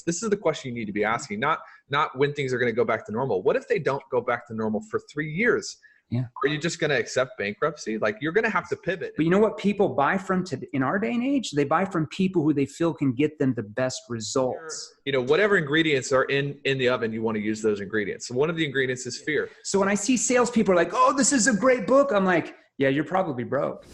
This is the question you need to be asking, not when things are going to go back to normal. What if they don't go back to normal for 3 years? Yeah. Are you just going to accept bankruptcy? Like, you're going to have to pivot. But you know what people buy from in our day and age? They buy from people who they feel can get them the best results. You know, whatever ingredients are in the oven, you want to use those ingredients. So one of the ingredients is fear. So when I see salespeople are like, oh, this is a great book, I'm like, yeah, you're probably broke.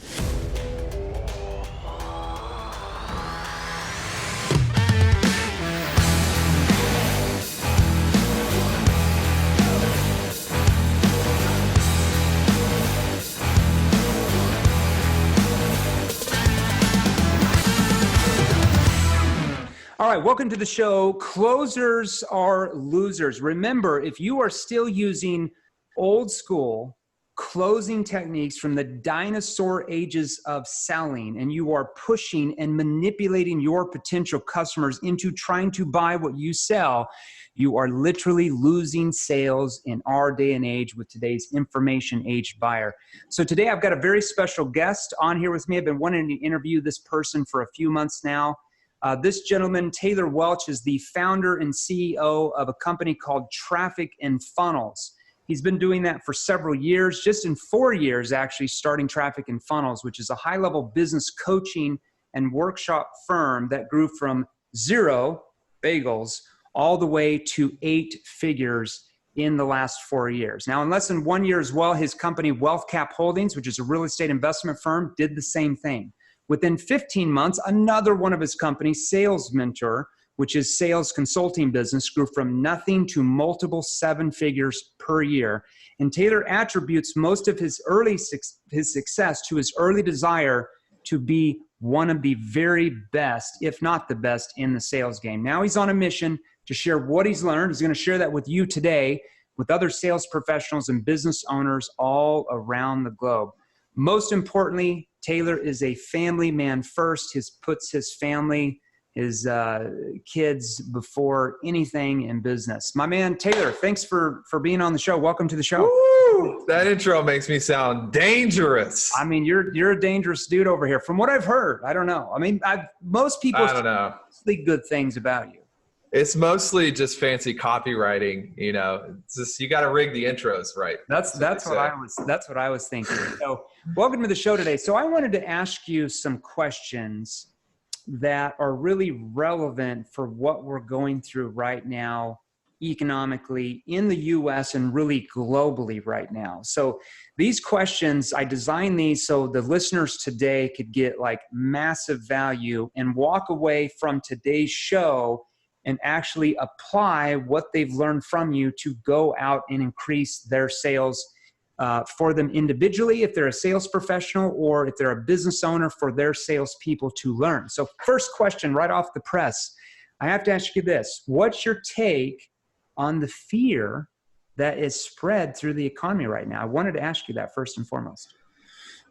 All right, welcome to the show. Closers are losers. Remember, if you are still using old school closing techniques from the dinosaur ages of selling, and you are pushing and manipulating your potential customers into trying to buy what you sell, you are literally losing sales in our day and age with today's information age buyer. So today I've got a very special guest on here with me. I've been wanting to interview this person for a few months now. This gentleman, Taylor Welch, is the founder and CEO of a company called Traffic and Funnels. He's been doing that for several years, just in 4 years, actually, starting Traffic and Funnels, which is a high-level business coaching and workshop firm that grew from 0 bagels all the way to 8 figures in the last 4 years. Now, in less than 1 year as well, his company, Wealth Holdings, which is a real estate investment firm, did the same thing. Within 15 months, another one of his companies, SalesMentor, which is sales consulting business, grew from nothing to multiple 7 figures per year. And Taylor attributes most of his success to his early desire to be one of the very best, if not the best, in the sales game. Now he's on a mission to share what he's learned. He's going to share that with you today, with other sales professionals and business owners all around the globe. Most importantly, Taylor is a family man first. He puts his family, his kids before anything in business. My man, Taylor, thanks for being on the show. Welcome to the show. Woo! That intro makes me sound dangerous. I mean, you're a dangerous dude over here. From what I've heard, I don't know. I mean, most people say good things about you. It's mostly just fancy copywriting, you know. It's just, you got to rig the intros right. That's what I was thinking. So, welcome to the show today. So, I wanted to ask you some questions that are really relevant for what we're going through right now economically in the US and really globally right now. So, these questions, I designed these so the listeners today could get like massive value and walk away from today's show and actually apply what they've learned from you to go out and increase their sales for them individually, if they're a sales professional, or if they're a business owner, for their salespeople to learn. So first question right off the press, I have to ask you this. What's your take on the fear that is spread through the economy right now? I wanted to ask you that first and foremost.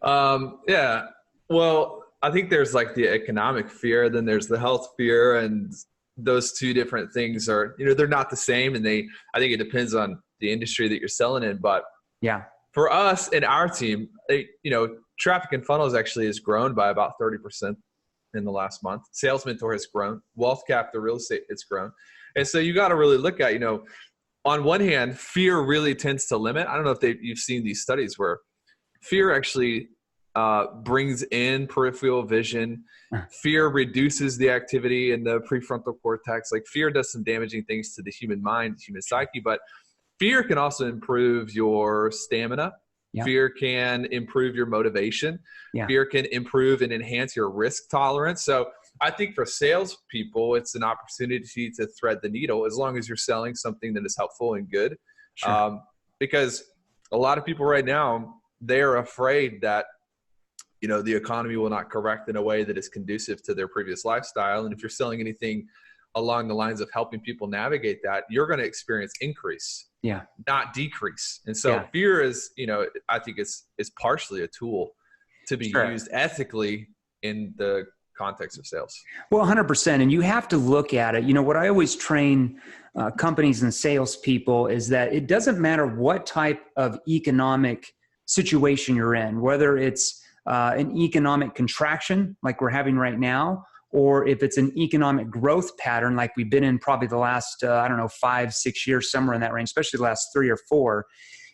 Yeah, well, I think there's like the economic fear, then there's the health fear, and those two different things are, you know, they're not the same. And I think it depends on the industry that you're selling in. But yeah, for us and our team, you know, Traffic and Funnels actually has grown by about 30% in the last month. SalesMentor has grown. Wealth, the real estate, it's grown. And so you got to really look at, you know, on one hand, fear really tends to limit. I don't know if you've seen these studies where fear actually brings in peripheral vision. Fear reduces the activity in the prefrontal cortex. Like, fear does some damaging things to the human mind, human psyche, but fear can also improve your stamina. Yeah. Fear can improve your motivation. Yeah. Fear can improve and enhance your risk tolerance. So I think for salespeople, it's an opportunity to thread the needle as long as you're selling something that is helpful and good. Sure. Because a lot of people right now, they're afraid that, you know, the economy will not correct in a way that is conducive to their previous lifestyle. And if you're selling anything along the lines of helping people navigate that, you're going to experience increase, not decrease. And so fear is, you know, I think it's partially a tool to be used ethically in the context of sales. Well, 100%. And you have to look at it. You know, what I always train companies and salespeople is that it doesn't matter what type of economic situation you're in, whether it's an economic contraction like we're having right now, or if it's an economic growth pattern, like we've been in probably the last, 5-6 years, somewhere in that range, especially the last 3 or 4,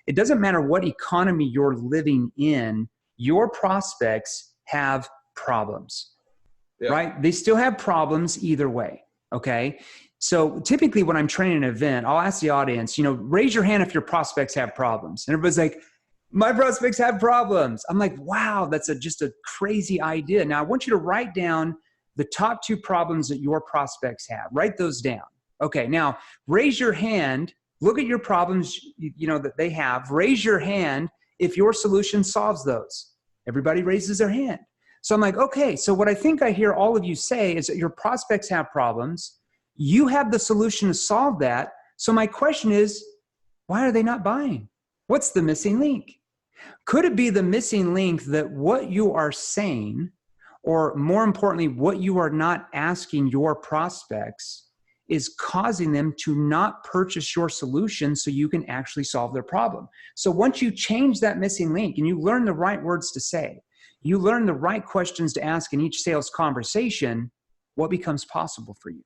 it doesn't matter what economy you're living in, your prospects have problems, right? They still have problems either way, okay? So typically when I'm training an event, I'll ask the audience, raise your hand if your prospects have problems. And everybody's like, my prospects have problems. I'm like, wow, that's just a crazy idea. Now I want you to write down the top 2 problems that your prospects have. Write those down. Okay, now raise your hand. Look at your problems, that they have. Raise your hand if your solution solves those. Everybody raises their hand. So I'm like, okay, so what I think I hear all of you say is that your prospects have problems. You have the solution to solve that. So my question is, why are they not buying? What's the missing link? Could it be the missing link that what you are saying, or more importantly, what you are not asking your prospects, is causing them to not purchase your solution so you can actually solve their problem? So once you change that missing link and you learn the right words to say, you learn the right questions to ask in each sales conversation, what becomes possible for you?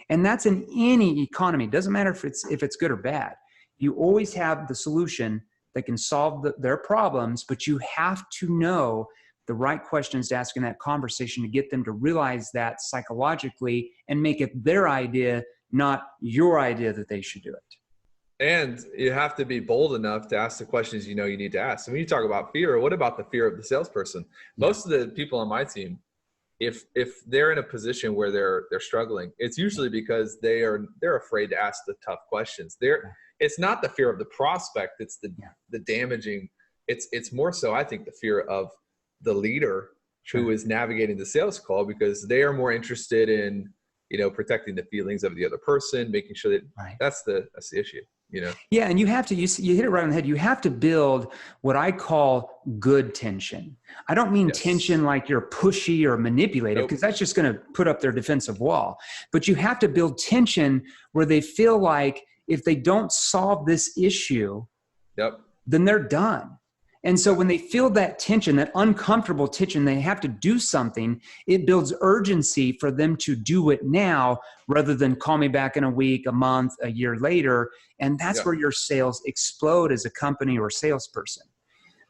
And that's in any economy. It doesn't matter if it's good or bad. You always have the solution that can solve their problems, but you have to know the right questions to ask in that conversation to get them to realize that psychologically and make it their idea, not your idea that they should do it. And you have to be bold enough to ask the questions you need to ask. So when you talk about fear, what about the fear of the salesperson? Most of the people on my team, if they're in a position where they're struggling, it's usually because they're afraid to ask the tough questions. It's not the fear of the prospect, it's the damaging. It's more so, I think, the fear of the leader who is navigating the sales call, because they are more interested in protecting the feelings of the other person, making sure that that's the issue. Yeah, and you have to, you hit it right on the head. You have to build what I call good tension. I don't mean tension like you're pushy or manipulative, because that's just going to put up their defensive wall. But you have to build tension where they feel like if they don't solve this issue, then they're done. And so when they feel that tension, that uncomfortable tension, they have to do something. It builds urgency for them to do it now rather than call me back in a week, a month, a year later. And that's where your sales explode as a company or salesperson.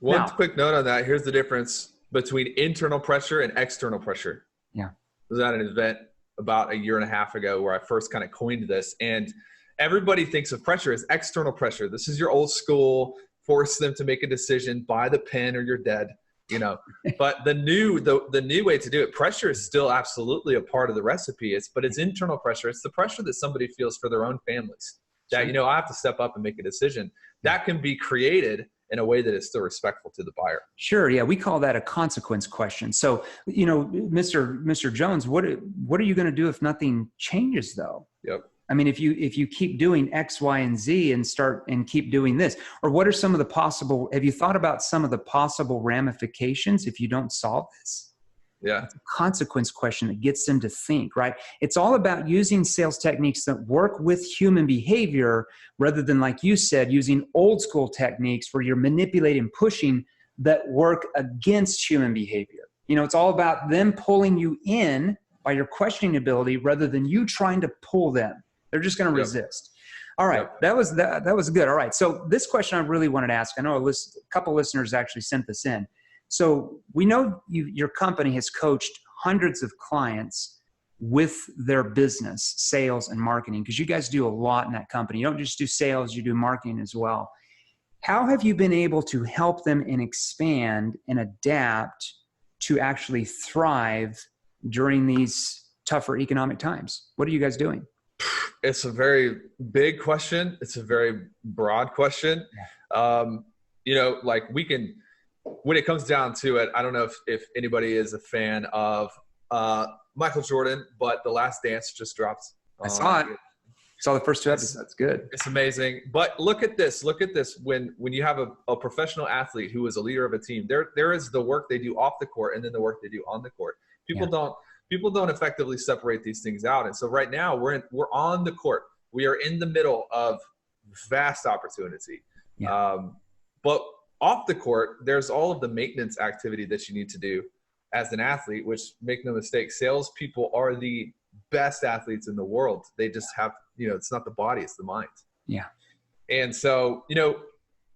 One quick note on that. Here's the difference between internal pressure and external pressure. Yeah. I was at an event about a year and a half ago where I first kind of coined this, and everybody thinks of pressure as external pressure. This is your old school, force them to make a decision, buy the pen or you're dead, but the new way to do it, pressure is still absolutely a part of the recipe. But it's internal pressure. It's the pressure that somebody feels for their own families that, I have to step up and make a decision that can be created in a way that is still respectful to the buyer. Sure. Yeah. We call that a consequence question. So, Mr. Jones, what are you going to do if nothing changes though? Yep. I mean, if you keep doing X, Y, and Z and keep doing this, or what are some of the possible, have you thought about some of the possible ramifications if you don't solve this? Yeah. It's a consequence question that gets them to think, right? It's all about using sales techniques that work with human behavior rather than, like you said, using old school techniques where you're manipulating, pushing that work against human behavior. It's all about them pulling you in by your questioning ability rather than you trying to pull them. They're just going to resist. All right. That was good. All right. So this question I really wanted to ask, I know a couple listeners actually sent this in. So we know your company has coached hundreds of clients with their business, sales and marketing, because you guys do a lot in that company. You don't just do sales, you do marketing as well. How have you been able to help them and expand and adapt to actually thrive during these tougher economic times? What are you guys doing? It's a very big question. It's a very broad question. Like when it comes down to it, I don't know if anybody is a fan of Michael Jordan, but The Last Dance just dropped. I saw it. Saw the first 2 episodes. Good. It's amazing. But look at this. When you have a professional athlete who is a leader of a team, there is the work they do off the court and then the work they do on the court. People don't effectively separate these things out. And so right now we're on the court. We are in the middle of vast opportunity. Yeah. But off the court, there's all of the maintenance activity that you need to do as an athlete, which make no mistake, salespeople are the best athletes in the world. They just have, it's not the body, it's the mind. Yeah. And so,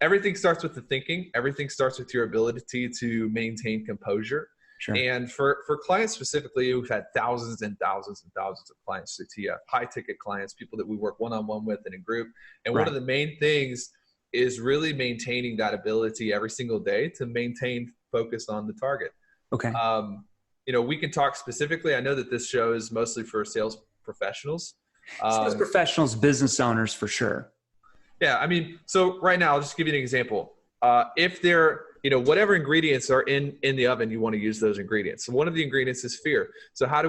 everything starts with the thinking. Everything starts with your ability to maintain composure. Sure. And for clients specifically, we've had thousands and thousands and thousands of clients through TF, high ticket clients, people that we work one-on-one with and in group. And one of the main things is really maintaining that ability every single day to maintain focus on the target. Okay. We can talk specifically. I know that this show is mostly for sales professionals. Sales professionals, business owners for sure. Yeah. I mean, so right now, I'll just give you an example. If they're, whatever ingredients are in the oven, you want to use those ingredients. So one of the ingredients is fear. So how do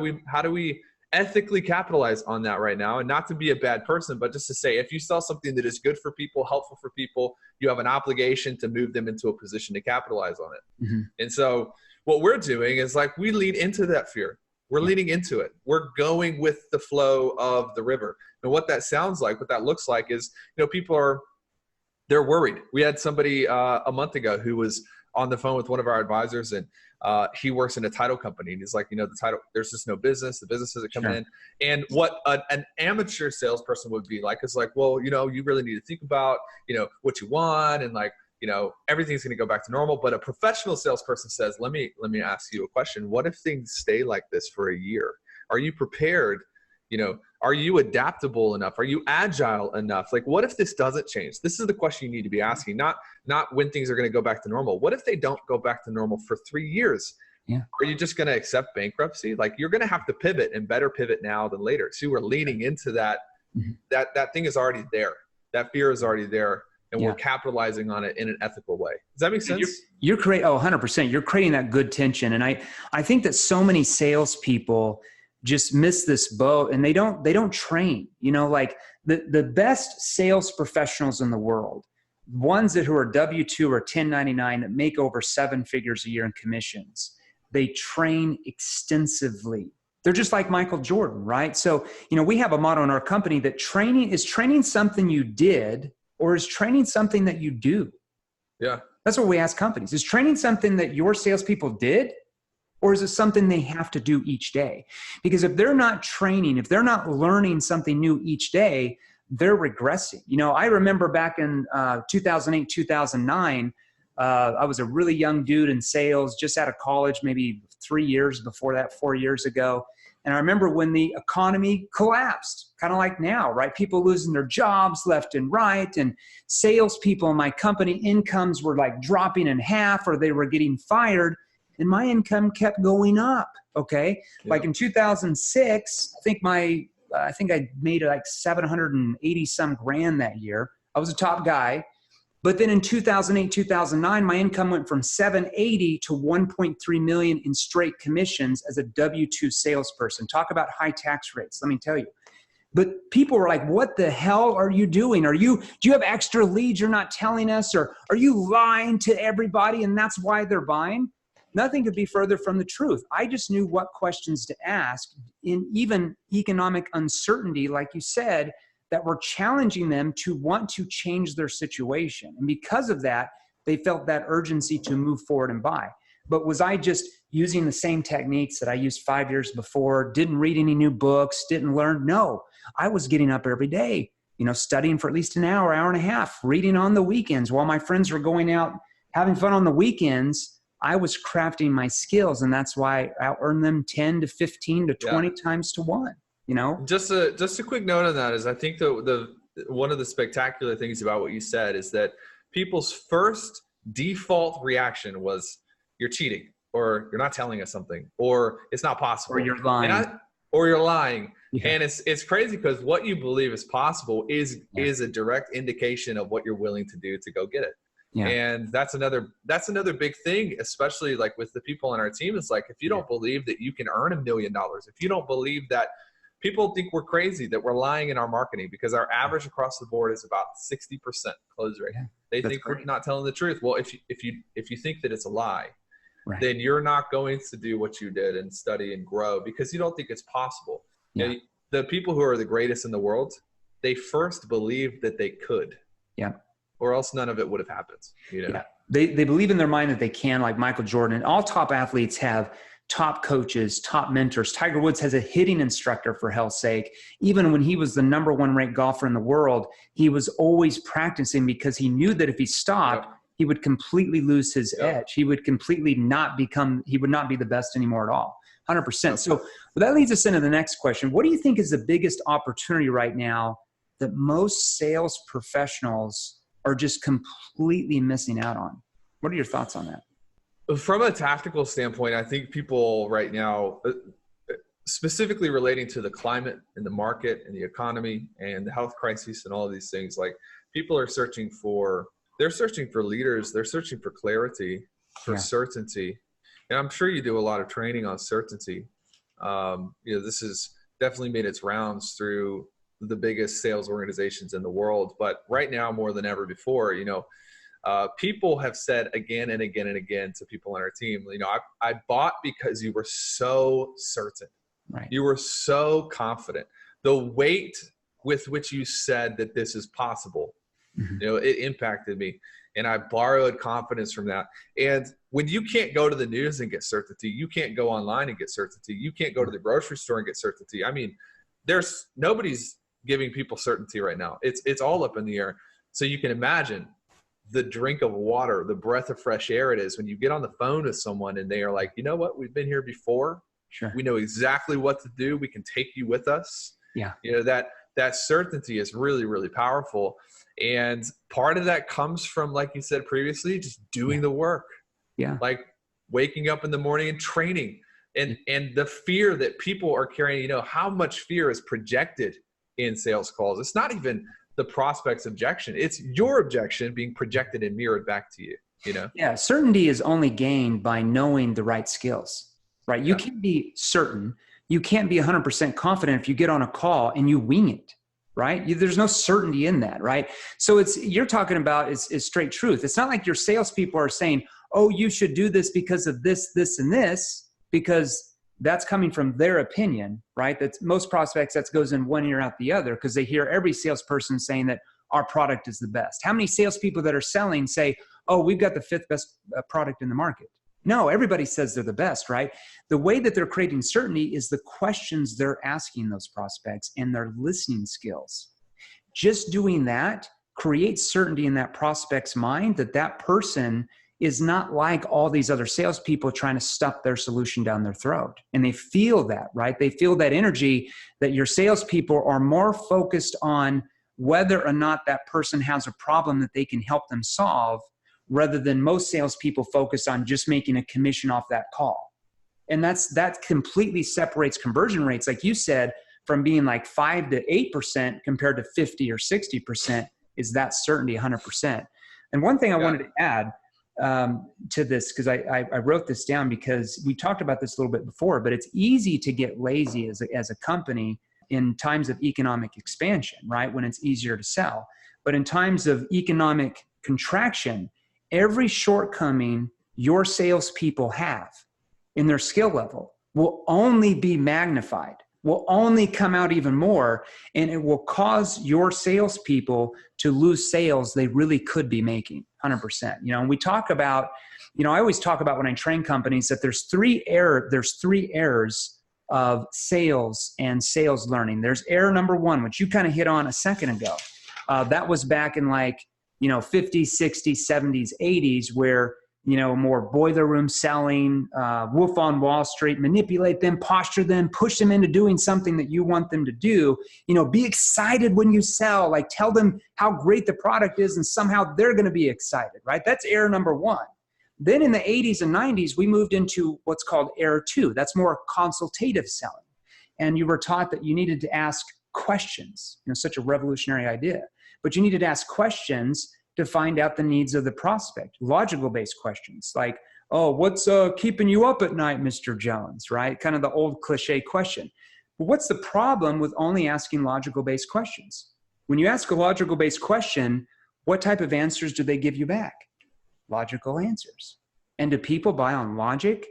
we ethically capitalize on that right now? And not to be a bad person, but just to say, if you sell something that is good for people, helpful for people, you have an obligation to move them into a position to capitalize on it. Mm-hmm. And so what we're doing is like, we lead into that fear. We're leading into it. We're going with the flow of the river. And what that sounds like, what that looks like is, people they're worried. We had somebody a month ago who was on the phone with one of our advisors, and he works in a title company. And he's like, the title, there's just no business. The business isn't coming in. And what an amateur salesperson would be like is like, well, you really need to think about, what you want, and like, everything's going to go back to normal. But a professional salesperson says, let me ask you a question. What if things stay like this for a year? Are you prepared? Are you adaptable enough? Are you agile enough? Like, what if this doesn't change? This is the question you need to be asking, not when things are going to go back to normal. What if they don't go back to normal for 3 years? Yeah. Are you just going to accept bankruptcy? Like, you're going to have to pivot, and better pivot now than later. So we're leaning into that. Mm-hmm. That thing is already there. That fear is already there. And we're capitalizing on it in an ethical way. Does that make sense? You're creating, 100%. You're creating that good tension. And I think that so many salespeople just miss this boat, and they don't train, like the best sales professionals in the world, ones who are W-2 or 1099 that make over 7 figures a year in commissions, they train extensively. They're just like Michael Jordan, right? So, we have a motto in our company that training something you did, or is training something that you do? Yeah. That's what we ask companies. Is training something that your salespeople did, or is it something they have to do each day? Because if they're not training, if they're not learning something new each day, they're regressing. I remember back in 2008, 2009, I was a really young dude in sales, just out of college, maybe 3 years before that, 4 years ago. And I remember when the economy collapsed, kind of like now, right? People losing their jobs left and right, and salespeople in my company incomes were like dropping in half, or they were getting fired, and my income kept going up. Okay, like in 2006, I think I made like 780 some grand that year. I was a top guy. But then in 2008, 2009, my income went from 780 to 1.3 million in straight commissions as a W-2 salesperson. Talk about high tax rates, let me tell you. But people were like, what the hell are you doing? Do you have extra leads you're not telling us? Or are you lying to everybody and that's why they're buying? Nothing could be further from the truth. I just knew what questions to ask in even economic uncertainty, like you said, that were challenging them to want to change their situation. And because of that, they felt that urgency to move forward and buy. But was I just using the same techniques that I used 5 years before, didn't read any new books, didn't learn? No, I was getting up every day, studying for at least an hour, hour and a half, reading on the weekends. While my friends were going out having fun on the weekends, I was crafting my skills. And that's why I earned them 10 to 15 to 20 times to 1. Just a quick note on that is I think the one of the spectacular things about what you said is that people's first default reaction was you're cheating, or you're not telling us something, or it's not possible, or you're lying, Yeah. And it's crazy because what you believe is possible is a direct indication of what you're willing to do to go get it. Yeah. And that's another big thing, especially like with the people on our team. It's like, if you don't believe that you can earn $1 million, if you don't believe that, people think we're crazy, that we're lying in our marketing, because our average across the board is about 60% close rate. Yeah, they think we're not telling the truth. Well, if you think that it's a lie, then you're not going to do what you did and study and grow because you don't think it's possible. Yeah. The people who are the greatest in the world, they first believed that they could. Yeah. Or else none of it would have happened. Yeah. They believe in their mind that they can, like Michael Jordan. And all top athletes have top coaches, top mentors. Tiger Woods has a hitting instructor, for hell's sake. Even when he was the #1 ranked golfer in the world, he was always practicing because he knew that if he stopped, he would completely lose his edge. He would completely he would not be the best anymore at all. 100%. So that leads us into the next question. What do you think is the biggest opportunity right now that most sales professionals are just completely missing out on? What are your thoughts on that? From a tactical standpoint, I think people right now, specifically relating to the climate and the market and the economy and the health crisis and all of these things, like people are searching for leaders. They're searching for clarity, for certainty. And I'm sure you do a lot of training on certainty. This has definitely made its rounds through the biggest sales organizations in the world. But right now, more than ever before, people have said again and again and again to people on our team, I bought because you were so certain. Right. You were so confident. The weight with which you said that this is possible, it impacted me. And I borrowed confidence from that. And when you can't go to the news and get certainty, you can't go online and get certainty. You can't go to the grocery store and get certainty. I mean, nobody's giving people certainty right now. It's all up in the air. So you can imagine the drink of water, the breath of fresh air it is when you get on the phone with someone and they are like, you know what, we've been here before. Sure. We know exactly what to do. We can take you with us. Yeah. That certainty is really, really powerful. And part of that comes from, like you said previously, just doing the work. Yeah. Like waking up in the morning and training and the fear that people are carrying, how much fear is projected in sales calls. It's not even the prospect's objection. It's your objection being projected and mirrored back to you, Yeah. Certainty is only gained by knowing the right skills, right? You can't be certain. You can't be 100% confident if you get on a call and you wing it, right? There's no certainty in that, right? So you're talking about is straight truth. It's not like your salespeople are saying, oh, you should do this because of this, this, and this, because that's coming from their opinion, right? That's most prospects, that goes in one ear out the other because they hear every salesperson saying that our product is the best. How many salespeople that are selling say, oh, we've got the 5th best product in the market? No, everybody says they're the best, right? The way that they're creating certainty is the questions they're asking those prospects and their listening skills. Just doing that creates certainty in that prospect's mind that person is not like all these other salespeople trying to stuff their solution down their throat. And they feel that, right? They feel that energy that your salespeople are more focused on whether or not that person has a problem that they can help them solve, rather than most salespeople focus on just making a commission off that call. And that completely separates conversion rates, like you said, from being like 5 to 8% compared to 50 or 60% is that certainty 100%. And one thing I wanted to add to this, because I wrote this down because we talked about this a little bit before, but it's easy to get lazy as a company in times of economic expansion, right? When it's easier to sell. But in times of economic contraction, every shortcoming your salespeople have in their skill level will only be magnified, will only come out even more, and it will cause your salespeople to lose sales they really could be making 100%. And we talk about, I always talk about when I train companies that there's three errors of sales and sales learning. There's error number 1, which you kind of hit on a second ago. That was back in 50s, 60s, 70s, 80s, where, more boiler room selling, wolf on Wall Street, manipulate them, posture them, push them into doing something that you want them to do. Be excited when you sell, tell them how great the product is and somehow they're going to be excited, right? That's error number 1. Then in the 80s and 90s, we moved into what's called error 2. That's more consultative selling. And you were taught that you needed to ask questions, such a revolutionary idea. But you needed to ask questions to find out the needs of the prospect, logical-based questions like, oh, what's keeping you up at night, Mr. Jones, right? Kind of the old cliche question. But what's the problem with only asking logical-based questions? When you ask a logical-based question, what type of answers do they give you back? Logical answers. And do people buy on logic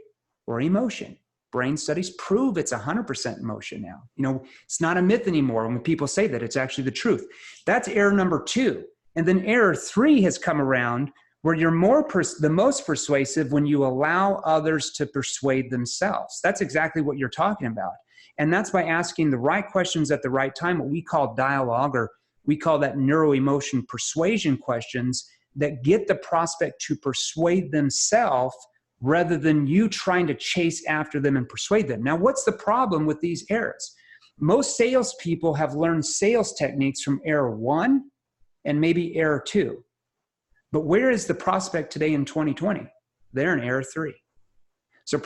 or emotion? Brain studies prove it's 100% emotion now. It's not a myth anymore when people say that. It's actually the truth. That's error number 2. And then error 3 has come around where you're the most persuasive when you allow others to persuade themselves. That's exactly what you're talking about. And that's by asking the right questions at the right time, what we call dialogue, or we call that neuroemotion persuasion questions that get the prospect to persuade themselves rather than you trying to chase after them and persuade them. Now, what's the problem with these errors? Most salespeople have learned sales techniques from error 1 and maybe error 2. But where is the prospect today in 2020? They're in error 3. So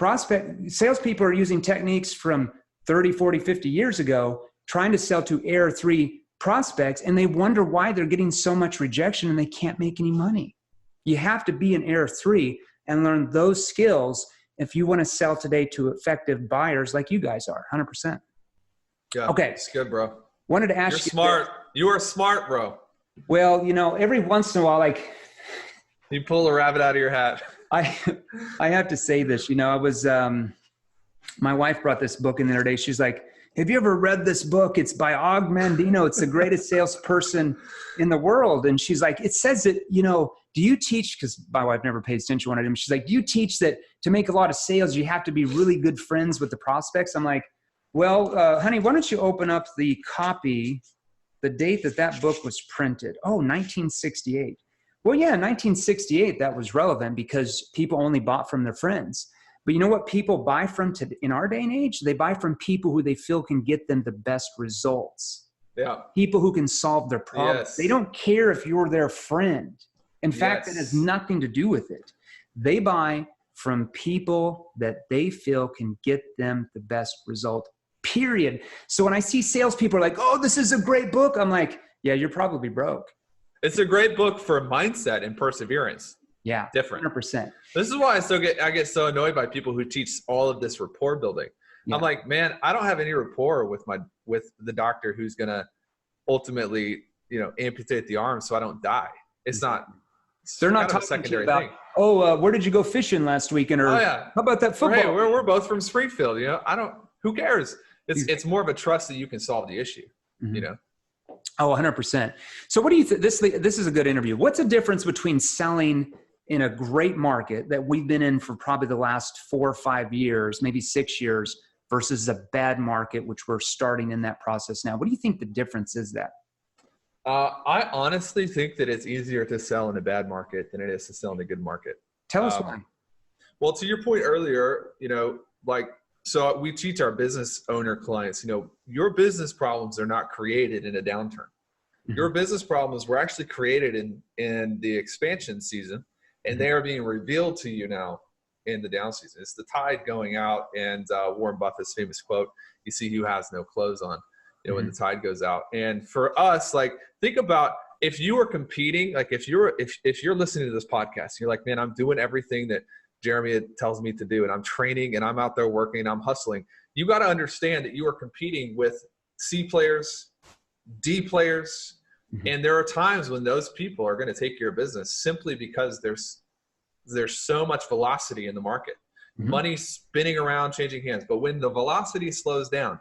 salespeople are using techniques from 30, 40, 50 years ago, trying to sell to error 3 prospects, and they wonder why they're getting so much rejection and they can't make any money. You have to be in error 3 and learn those skills if you want to sell today to effective buyers like you guys are, 100%. Yeah, okay. It's good, bro. Wanted to ask you. You're smart. You are smart, bro. Well, every once in a while, like, you pull a rabbit out of your hat. I have to say this, I was, my wife brought this book in the other day. She's like, have you ever read this book? It's by Og Mandino. It's the greatest salesperson in the world. And she's like, it says that, do you teach, because my wife never pays attention when I do. She's like, do you teach that to make a lot of sales, you have to be really good friends with the prospects? I'm like, well, honey, why don't you open up the copy, the date that book was printed? Oh, 1968. Well, yeah, 1968, that was relevant because people only bought from their friends. But you know what people buy from in our day and age? They buy from people who they feel can get them the best results. Yeah. People who can solve their problems. Yes. They don't care if you're their friend. In fact, it has nothing to do with it. They buy from people that they feel can get them the best result, period. So when I see salespeople are like, oh, this is a great book, I'm like, yeah, you're probably broke. It's a great book for mindset and perseverance. Yeah, different. 100%. This is why I get so annoyed by people who teach all of this rapport building. Yeah. I'm like, man, I don't have any rapport with the doctor who's gonna ultimately, amputate the arm so I don't die. It's not. They're not talking to you about, where did you go fishing last weekend? Or how about that football? Hey, we're both from Springfield. Who cares? It's more of a trust that you can solve the issue. Mm-hmm. Oh, 100%. So what do you think? This is a good interview. What's the difference between selling in a great market that we've been in for probably the last 4 or 5 years, maybe 6 years, versus a bad market, which we're starting in that process now? What do you think the difference is that? I honestly think that it's easier to sell in a bad market than it is to sell in a good market. Tell us why. Well, to your point earlier, so we teach our business owner clients, your business problems are not created in a downturn. Mm-hmm. Your business problems were actually created in the expansion season, and they are being revealed to you now in the down season. It's the tide going out, and Warren Buffett's famous quote, you see who has no clothes on, when the tide goes out. And for us, think about if you were competing, if you're listening to this podcast, you're like, man, I'm doing everything that Jeremy tells me to do, and I'm training, and I'm out there working, and I'm hustling. You got to understand that you are competing with C players, D players, and there are times when those people are going to take your business simply because there's so much velocity in the market. Mm-hmm. Money spinning around, changing hands. But when the velocity slows down,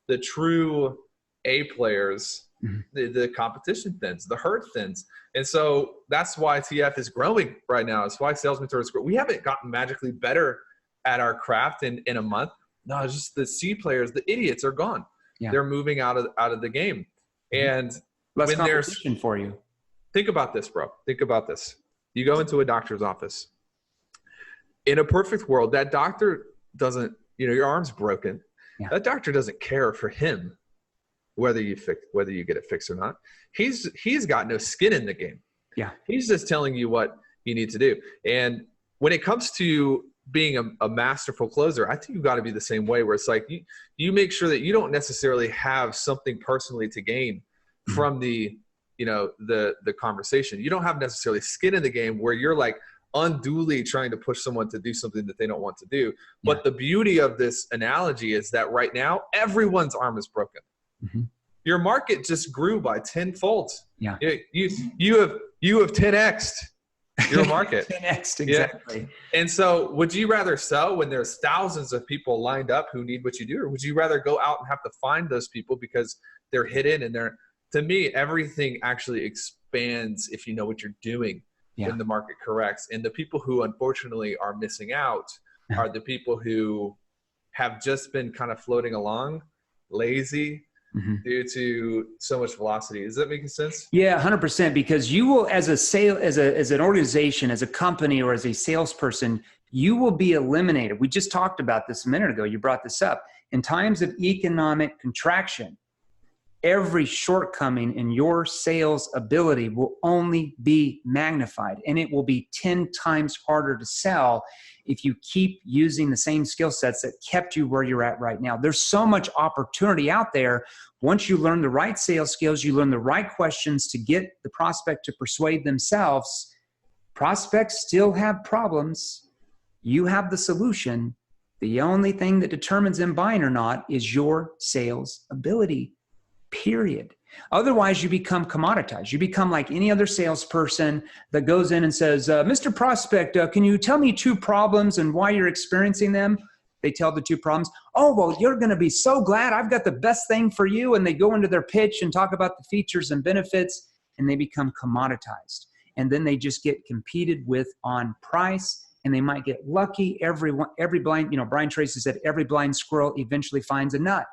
the true A players, the competition thins, the herd thins. And so that's why TF is growing right now. It's why SalesMentor is growing. We haven't gotten magically better at our craft in a month. No, it's just the C players, the idiots are gone. Yeah. They're moving out of the game. And less competition for you. Think about this, bro. Think about this. You go into a doctor's office. In a perfect world, that doctor doesn't, your arm's broken. Yeah. That doctor doesn't care for him whether you get it fixed or not. He's got no skin in the game. Yeah. He's just telling you what you need to do. And when it comes to being a masterful closer, I think you've got to be the same way, where it's like you make sure that you don't necessarily have something personally to gain from the conversation. You don't have necessarily skin in the game where you're like unduly trying to push someone to do something that they don't want to do. Yeah. But the beauty of this analogy is that right now, everyone's arm is broken. Mm-hmm. Your market just grew by 10-fold. Yeah. You have 10x'd your market. 10x, exactly. Yeah. And so would you rather sell when there's thousands of people lined up who need what you do? Or would you rather go out and have to find those people because they're hidden and to me, everything actually expands if you know what you're doing. when the market corrects. And the people who unfortunately are missing out are the people who have just been kind of floating along, lazy, due to so much velocity. Does that make sense? Yeah, 100%. Because you will, as an organization, as a company, or as a salesperson, you will be eliminated. We just talked about this a minute ago. You brought this up. In times of economic contraction, every shortcoming in your sales ability will only be magnified, and it will be 10 times harder to sell if you keep using the same skill sets that kept you where you're at right now. There's so much opportunity out there. Once you learn the right sales skills, you learn the right questions to get the prospect to persuade themselves. Prospects still have problems. You have the solution. The only thing that determines them buying or not is your sales ability. Period. Otherwise, you become commoditized. You become like any other salesperson that goes in and says, Mr. Prospect, can you tell me 2 problems and why you're experiencing them? They tell the 2 problems. Oh, well, you're going to be so glad. I've got the best thing for you. And they go into their pitch and talk about the features and benefits, and they become commoditized. And then they just get competed with on price, and they might get lucky. Every blind, Brian Tracy said, every blind squirrel eventually finds a nut.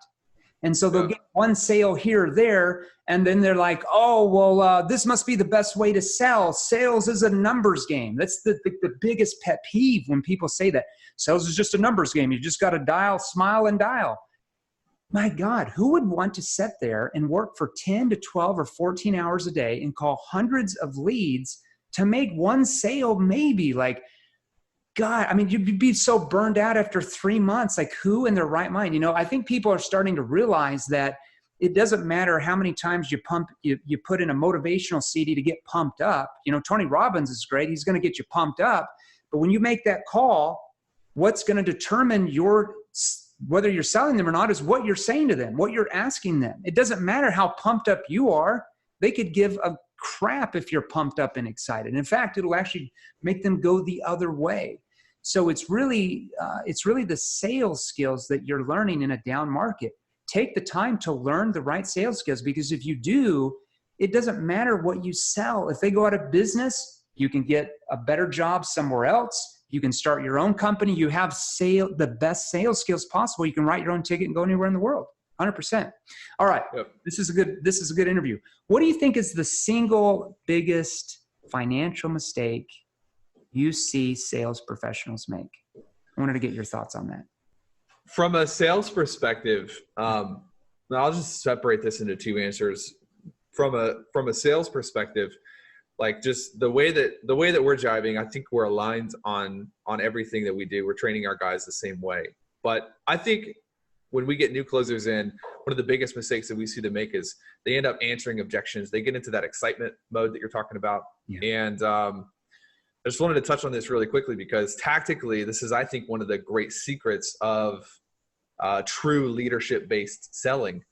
And so they'll get one sale here or there, and then they're like, oh, well, this must be the best way to sell. Sales is a numbers game. That's the biggest pet peeve when people say that. Sales is just a numbers game. You just got to dial, smile, and dial. My God, who would want to sit there and work for 10 to 12 or 14 hours a day and call hundreds of leads to make one sale maybe? Like, God, I mean, you'd be so burned out after 3 months. Like, who in their right mind? I think people are starting to realize that it doesn't matter how many times you put in a motivational CD to get pumped up. Tony Robbins is great. He's going to get you pumped up. But when you make that call, what's going to determine whether you're selling them or not is what you're saying to them, what you're asking them. It doesn't matter how pumped up you are. They could give a crap if you're pumped up and excited. In fact, it'll actually make them go the other way. So it's really the sales skills that you're learning in a down market. Take the time to learn the right sales skills, because if you do, it doesn't matter what you sell. If they go out of business, you can get a better job somewhere else. You can start your own company. You have the best sales skills possible. You can write your own ticket and go anywhere in the world. 100%. All right. Yep. This is a good interview. What do you think is the single biggest financial mistake you see sales professionals make? I wanted to get your thoughts on that. From a sales perspective, I'll just separate this into 2 answers. From a sales perspective, like just the way that we're jiving, I think we're aligned on everything that we do. We're training our guys the same way. But I think when we get new closers in, one of the biggest mistakes that we see them make is they end up answering objections. They get into that excitement mode that you're talking about. Yeah. And I just wanted to touch on this really quickly, because tactically, this is, I think, one of the great secrets of true leadership-based selling.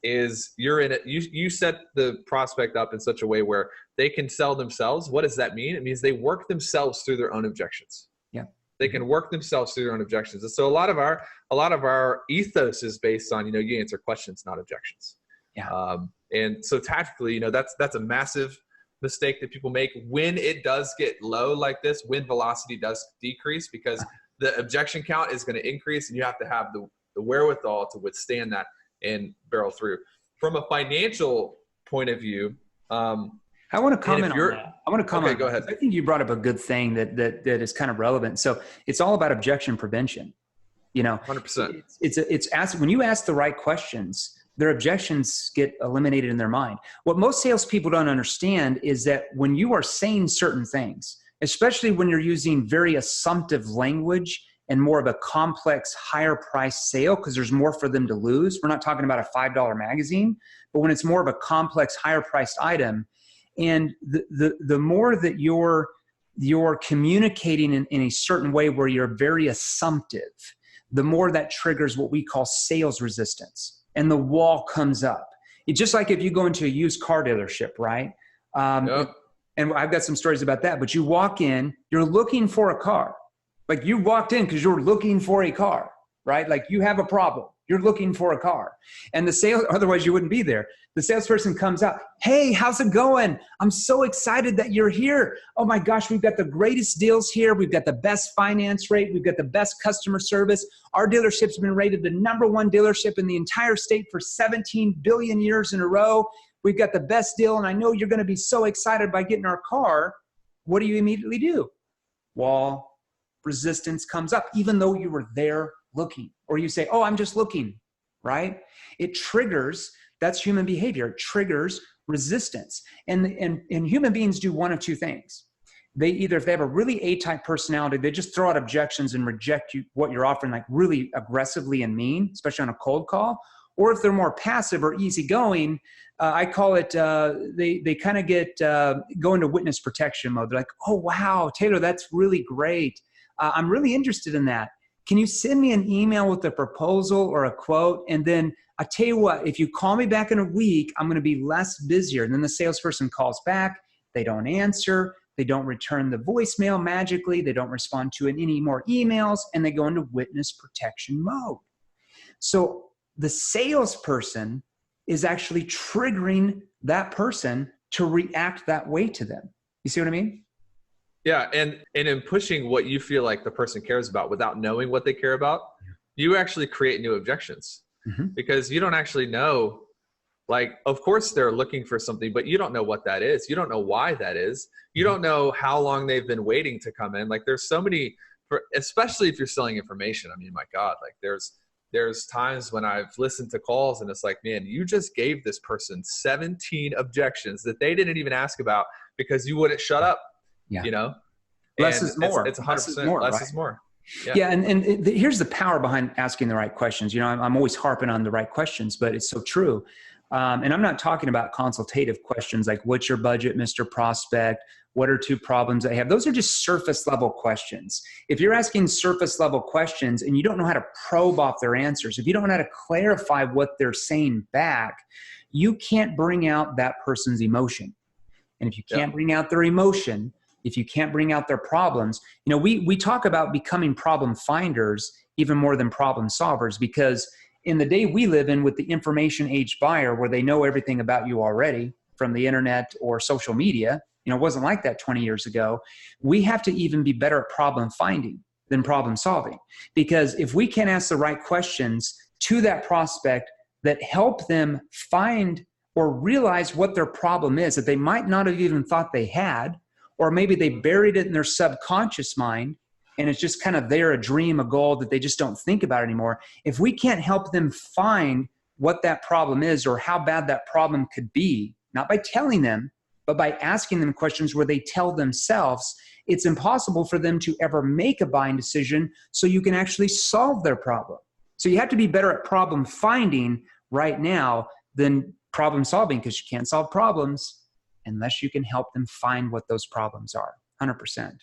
Is you're in it. You set the prospect up in such a way where they can sell themselves. What does that mean? It means they work themselves through their own objections. Yeah, they can work themselves through their own objections. And so a lot of our ethos is based on you answer questions, not objections. Yeah. And so tactically, that's a massive mistake that people make when it does get low like this, when velocity does decrease, because the objection count is going to increase, and you have to have the wherewithal to withstand that and barrel through. From a financial point of view, I want to comment on that. I want to comment. Okay, go ahead. I think you brought up a good thing that is kind of relevant. So it's all about objection prevention. 100%. It's asked when you ask the right questions, their objections get eliminated in their mind. What most salespeople don't understand is that when you are saying certain things, especially when you're using very assumptive language and more of a complex, higher price sale, because there's more for them to lose. We're not talking about a $5 magazine, but when it's more of a complex, higher priced item, and the more that you're communicating in a certain way where you're very assumptive, the more that triggers what we call sales resistance, and the wall comes up. It's just like if you go into a used car dealership, right? Yep. And I've got some stories about that, but you walk in, you're looking for a car. Like you walked in because you're looking for a car, right? Like you have a problem. You're looking for a car. And otherwise you wouldn't be there. The salesperson comes out, hey, how's it going? I'm so excited that you're here. Oh my gosh, we've got the greatest deals here. We've got the best finance rate. We've got the best customer service. Our dealership's been rated the #1 dealership in the entire state for 17 billion years in a row. We've got the best deal, and I know you're going to be so excited by getting our car. What do you immediately do? Wall resistance comes up, even though you were there looking. Or you say, oh, I'm just looking, right? It triggers, that's human behavior. It triggers resistance. And human beings do one of two things. They either, if they have a really A-type personality, they just throw out objections and reject what you're offering, like really aggressively and mean, especially on a cold call. Or if they're more passive or easygoing, I call it, they kind of go into witness protection mode. They're like, oh, wow, Taylor, that's really great. I'm really interested in that. Can you send me an email with a proposal or a quote? And then I tell you what, if you call me back in a week, I'm going to be less busier. And then the salesperson calls back. They don't answer. They don't return the voicemail magically. They don't respond to any more emails, and they go into witness protection mode. So the salesperson is actually triggering that person to react that way to them. You see what I mean? Yeah, and in pushing what you feel like the person cares about without knowing what they care about, you actually create new objections because you don't actually know. Like, of course they're looking for something, but you don't know what that is. You don't know why that is. You don't know how long they've been waiting to come in. Like, there's so many, especially if you're selling information. I mean, my God, like there's times when I've listened to calls and it's like, man, you just gave this person 17 objections that they didn't even ask about because you wouldn't shut up. Yeah. You know, less is more. It's 100% less is more. Yeah. And here's the power behind asking the right questions. You know, I'm always harping on the right questions, but it's so true. And I'm not talking about consultative questions like, what's your budget, Mr. Prospect? What are 2 problems I have? Those are just surface level questions. If you're asking surface level questions and you don't know how to probe off their answers, if you don't know how to clarify what they're saying back, you can't bring out that person's emotion. And if you can't bring out their emotion, if you can't bring out their problems, you know, we talk about becoming problem finders even more than problem solvers, because in the day we live in with the information age buyer, where they know everything about you already from the internet or social media, you know, it wasn't like that 20 years ago. We have to even be better at problem finding than problem solving, because if we can't ask the right questions to that prospect that help them find or realize what their problem is that they might not have even thought they had, or maybe they buried it in their subconscious mind and it's just kind of there, a dream, a goal that they just don't think about anymore. If we can't help them find what that problem is or how bad that problem could be, not by telling them, but by asking them questions where they tell themselves, it's impossible for them to ever make a buying decision so you can actually solve their problem. So you have to be better at problem finding right now than problem solving, because you can't solve problems unless you can help them find what those problems are. 100%.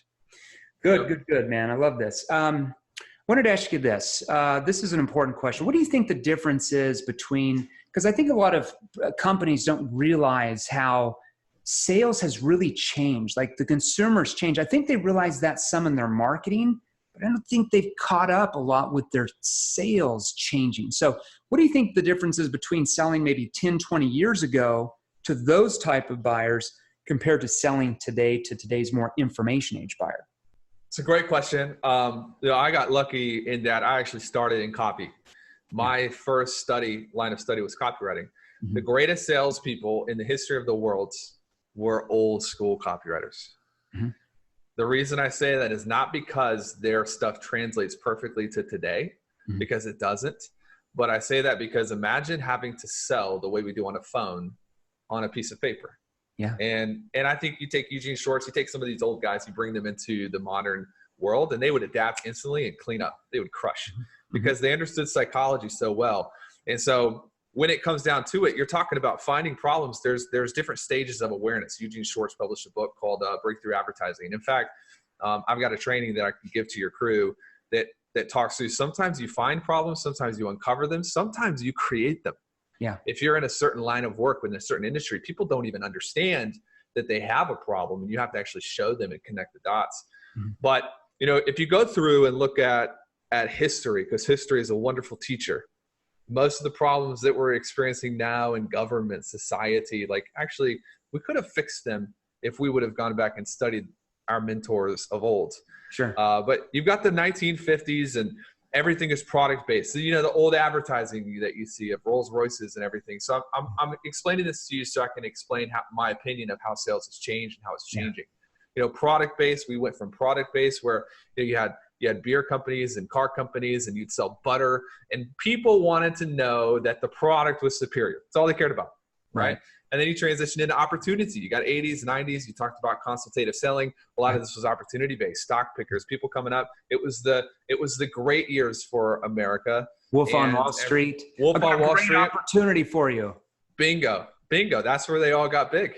Good, man. I love this. Wanted to ask you this. This is an important question. What do you think the difference is between, because I think a lot of companies don't realize how sales has really changed. Like the consumers change. I think they realize that some in their marketing, but I don't think they've caught up a lot with their sales changing. So what do you think the difference is between selling maybe 10, 20 years ago to those type of buyers compared to selling today to today's more information age buyer? It's a great question. I got lucky in that I actually started in copy. My first line of study was copywriting. The greatest salespeople in the history of the world were old school copywriters. The reason I say that is not because their stuff translates perfectly to today, because it doesn't. But I say that because imagine having to sell the way we do on a phone on a piece of paper. Yeah. And I think you take Eugene Schwartz, you take some of these old guys, you bring them into the modern world, and they would adapt instantly and clean up. They would crush because they understood psychology so well. And so when it comes down to it, you're talking about finding problems. There's different stages of awareness. Eugene Schwartz published a book called Breakthrough Advertising. In fact, I've got a training that I can give to your crew that talks through, sometimes you find problems, sometimes you uncover them, sometimes you create them. Yeah. If you're in a certain line of work within a certain industry, people don't even understand that they have a problem, and you have to actually show them and connect the dots. But, you know, if you go through and look at history, because history is a wonderful teacher, most of the problems that we're experiencing now in government, society, like actually we could have fixed them if we would have gone back and studied our mentors of old. Sure. But you've got the 1950s and everything is product based. So, the old advertising that you see of Rolls Royces and everything. So I'm explaining this to you so I can explain my opinion of how sales has changed and how it's changing. Product based, we went from product based where you had beer companies and car companies and you'd sell butter and people wanted to know that the product was superior. That's all they cared about. Right. And then you transition into opportunity. You got 80s, 90s. You talked about consultative selling. A lot of this was opportunity based, stock pickers, people coming up. It was the great years for America. Wolf on Wall Street. Wolf on Wall Street. Opportunity for you. Bingo. That's where they all got big.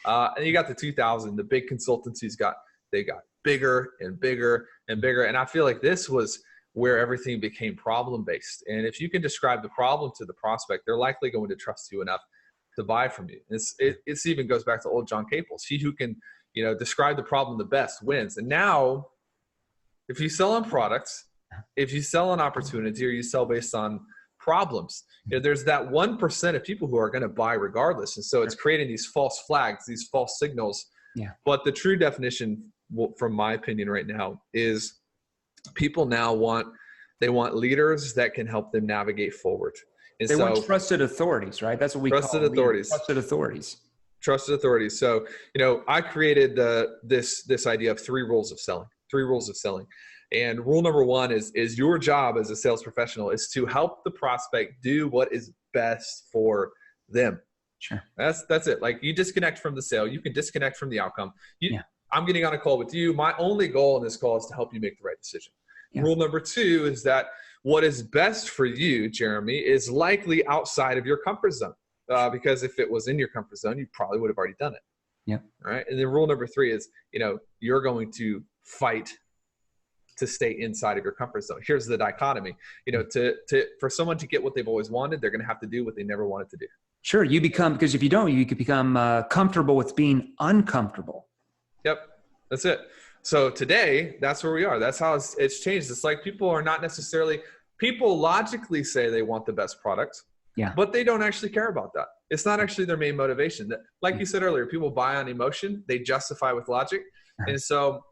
And you got the 2000, the big consultancies got bigger and bigger and bigger. And I feel like this was where everything became problem based. And if you can describe the problem to the prospect, they're likely going to trust you enough to buy from you. It's even goes back to old John Caples. He who can, describe the problem the best wins. And now if you sell on products, if you sell on opportunity, or you sell based on problems, there's that 1% of people who are going to buy regardless. And so it's creating these false flags, these false signals. Yeah. But the true definition, from my opinion right now, is people now want leaders that can help them navigate forward. And they want trusted authorities, right? That's what we call trusted authorities. Trusted authorities. So, I created this idea of 3 rules of selling. And rule number 1 is your job as a sales professional is to help the prospect do what is best for them. Sure. That's it. Like, you disconnect from the sale. You can disconnect from the outcome. I'm getting on a call with you. My only goal in this call is to help you make the right decision. Yeah. Rule number 2 is that what is best for you, Jeremy, is likely outside of your comfort zone. Because if it was in your comfort zone, you probably would have already done it. Yeah. All right. And then rule number 3 is, you're going to fight to stay inside of your comfort zone. Here's the dichotomy. For someone to get what they've always wanted, they're going to have to do what they never wanted to do. Sure. Because if you don't, you could become comfortable with being uncomfortable. Yep. That's it. So today, that's where we are. That's how it's changed. It's like people logically say they want the best product, but they don't actually care about that. It's not actually their main motivation. Like you said earlier, people buy on emotion, they justify with logic. And so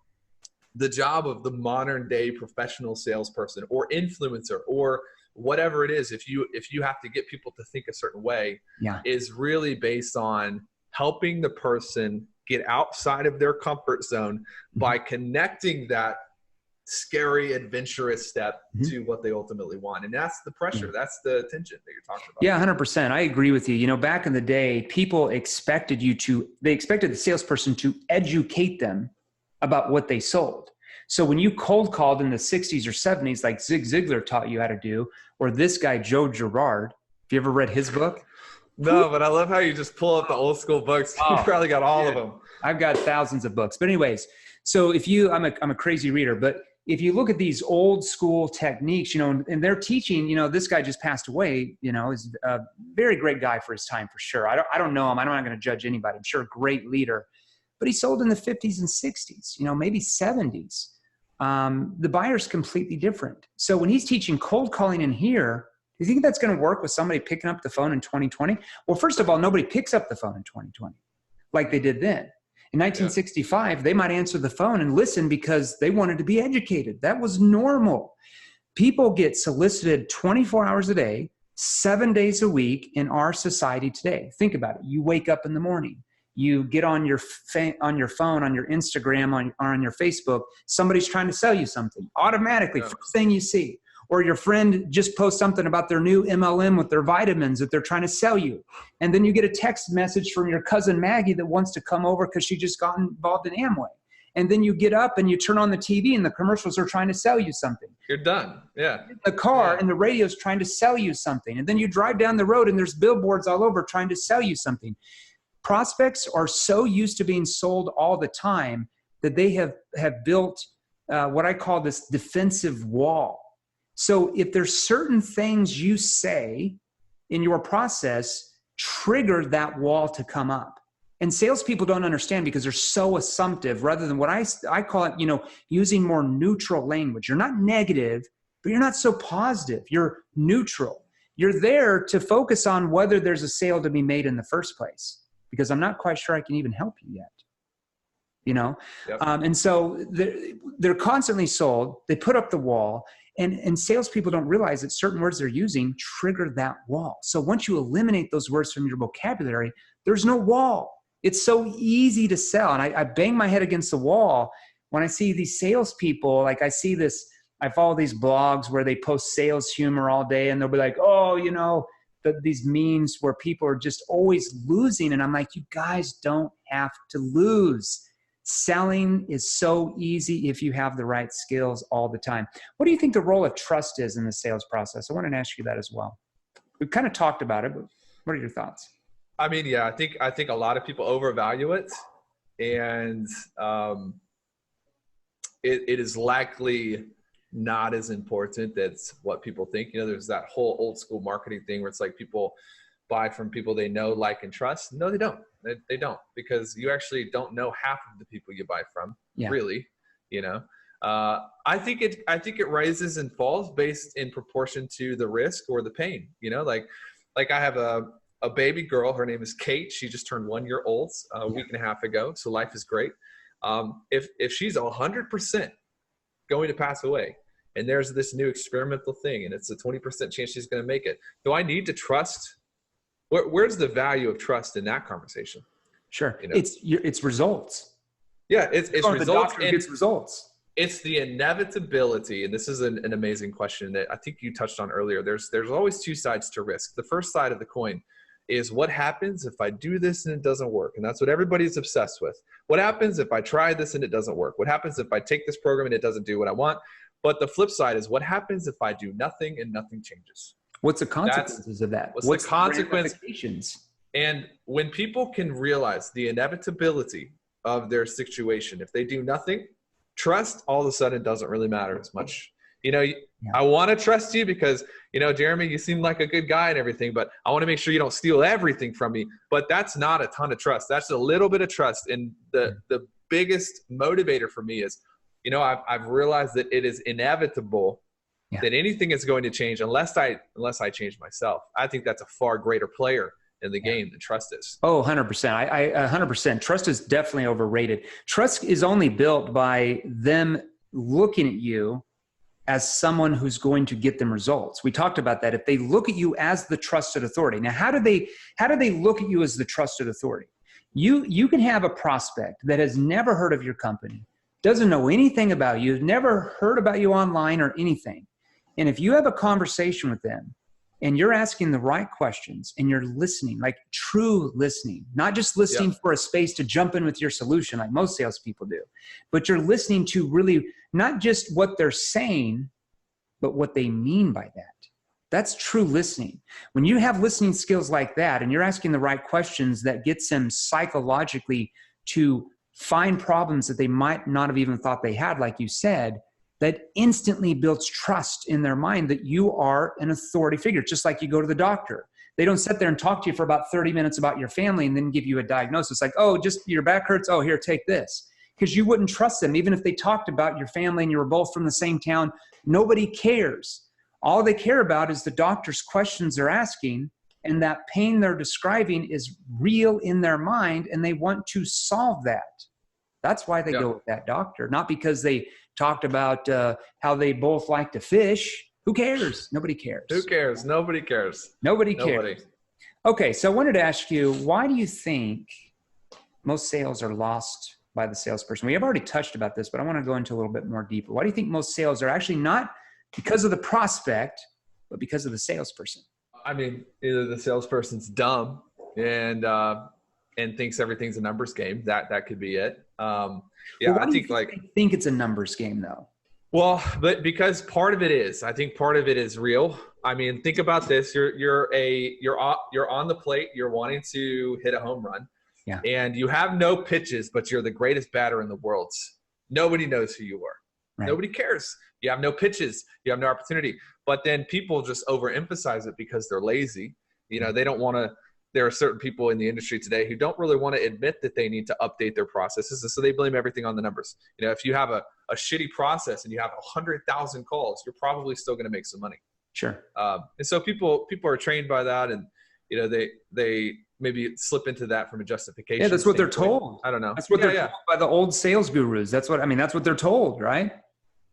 the job of the modern day professional salesperson or influencer or whatever it is, if you have to get people to think a certain way, is really based on helping the person get outside of their comfort zone by connecting that scary, adventurous step to what they ultimately want. And that's the pressure. That's the tension that you're talking about. Yeah, 100%. I agree with you. Back in the day, people expected the salesperson to educate them about what they sold. So when you cold called in the 60s or 70s, like Zig Ziglar taught you how to do, or this guy, Joe Girard, have you ever read his book? No, but I love how you just pull up the old school books. You probably got all of them. I've got thousands of books. But anyways, so I'm a crazy reader, but if you look at these old school techniques, and they're teaching, this guy just passed away, is a very great guy for his time for sure. I don't know him. I'm not going to judge anybody. I'm sure a great leader, but he sold in the 50s and 60s, maybe 70s. The buyer's completely different. So when he's teaching cold calling in here, do you think that's going to work with somebody picking up the phone in 2020? Well, first of all, nobody picks up the phone in 2020 like they did then. In 1965, they might answer the phone and listen because they wanted to be educated. That was normal. People get solicited 24 hours a day, 7 days a week in our society today. Think about it. You wake up in the morning. You get on your phone, on your Instagram, on your Facebook. Somebody's trying to sell you something. Automatically, first thing you see. Or your friend just posts something about their new MLM with their vitamins that they're trying to sell you. And then you get a text message from your cousin Maggie that wants to come over because she just got involved in Amway. And then you get up and you turn on the TV and the commercials are trying to sell you something. You're done. Yeah. The car and the radio's trying to sell you something. And then you drive down the road and there's billboards all over trying to sell you something. Prospects are so used to being sold all the time that they have built what I call this defensive wall. So if there's certain things you say in your process, trigger that wall to come up. And salespeople don't understand because they're so assumptive rather than what I call it, using more neutral language. You're not negative, but you're not so positive. You're neutral. You're there to focus on whether there's a sale to be made in the first place, because I'm not quite sure I can even help you yet. You know? Yep. And so they're constantly sold. They put up the wall, and salespeople don't realize that certain words they're using trigger that wall. So once you eliminate those words from your vocabulary, there's no wall. It's so easy to sell. And I bang my head against the wall when I see these salespeople. Like I follow these blogs where they post sales humor all day, and they'll be like, oh, you know, these memes where people are just always losing. And I'm like, you guys don't have to lose. Selling is so easy if you have the right skills all the time. What do you think the role of trust is in the sales process? I wanted to ask you that as well. We've kind of talked about it, but what are your thoughts? I mean, yeah, I think a lot of people overvalue it, and it is likely not as important as what people think. You know, there's that whole old school marketing thing where it's like people buy from people they know, like, and trust. No, they don't. They don't, because you actually don't know half of the people you buy from, really. You know, I think it rises and falls based in proportion to the risk or the pain. You know, like I have a baby girl. Her name is Kate. She just turned 1 year old a week and a half ago. So life is great. If she's 100% going to pass away, and there's this new experimental thing, and it's a 20% chance she's going to make it, do I need to trust? Where's the value of trust in that conversation? Sure. You know? It's results. Yeah, it's results. The doctor gets results. It's the inevitability, and this is an amazing question that I think you touched on earlier. There's always two sides to risk. The first side of the coin is what happens if I do this and it doesn't work, and that's what everybody's obsessed with. What happens if I try this and it doesn't work? What happens if I take this program and it doesn't do what I want? But the flip side is what happens if I do nothing and nothing changes? What's the consequences of that? What's the consequence? Ramifications? And when people can realize the inevitability of their situation, if they do nothing, trust all of a sudden doesn't really matter as much. You know, I want to trust you because, you know, Jeremy, you seem like a good guy and everything, but I want to make sure you don't steal everything from me. But that's not a ton of trust. That's a little bit of trust. And the biggest motivator for me is, you know, I've realized that it is inevitable that anything is going to change unless I change myself. I think that's a far greater player in the game than trust is. Oh, 100%. I 100%. Trust is definitely overrated. Trust is only built by them looking at you as someone who's going to get them results. We talked about that. If they look at you as the trusted authority. Now, how do they look at you as the trusted authority? You can have a prospect that has never heard of your company, doesn't know anything about you, never heard about you online or anything. And if you have a conversation with them and you're asking the right questions and you're listening, like true listening, not just listening for a space to jump in with your solution like most salespeople do, but you're listening to really not just what they're saying, but what they mean by that. That's true listening. When you have listening skills like that and you're asking the right questions that gets them psychologically to find problems that they might not have even thought they had, like you said, that instantly builds trust in their mind that you are an authority figure. Just like you go to the doctor. They don't sit there and talk to you for about 30 minutes about your family and then give you a diagnosis. Like, oh, just your back hurts. Oh, here, take this. Because you wouldn't trust them. Even if they talked about your family and you were both from the same town, nobody cares. All they care about is the doctor's questions they're asking, and that pain they're describing is real in their mind, and they want to solve that. That's why they go with that doctor, not because they talked about how they both like to fish. Who cares? Nobody cares. Who cares? Nobody cares. Nobody cares. Okay, so I wanted to ask you, why do you think most sales are lost by the salesperson? We have already touched about this, but I want to go into a little bit more deeper. Why do you think most sales are actually not because of the prospect, but because of the salesperson? I mean, either the salesperson's dumb and thinks everything's a numbers game. That could be it. I think they think it's a numbers game though. Well, but because part of it is, I think part of it is real. I mean, think about this. You're on the plate. You're wanting to hit a home run. Yeah. And you have no pitches, but you're the greatest batter in the world. Nobody knows who you are. Right. Nobody cares. You have no pitches. You have no opportunity. But then people just overemphasize it because they're lazy. You know, they don't want to. There are certain people in the industry today who don't really want to admit that they need to update their processes. And so they blame everything on the numbers. You know, if you have a shitty process and you have 100,000 calls, you're probably still going to make some money. Sure. And so people are trained by that, and they maybe slip into that from a justification. Yeah, that's what they're standpoint. told. I don't know. That's what they're told by the old sales gurus. That's what they're told, right?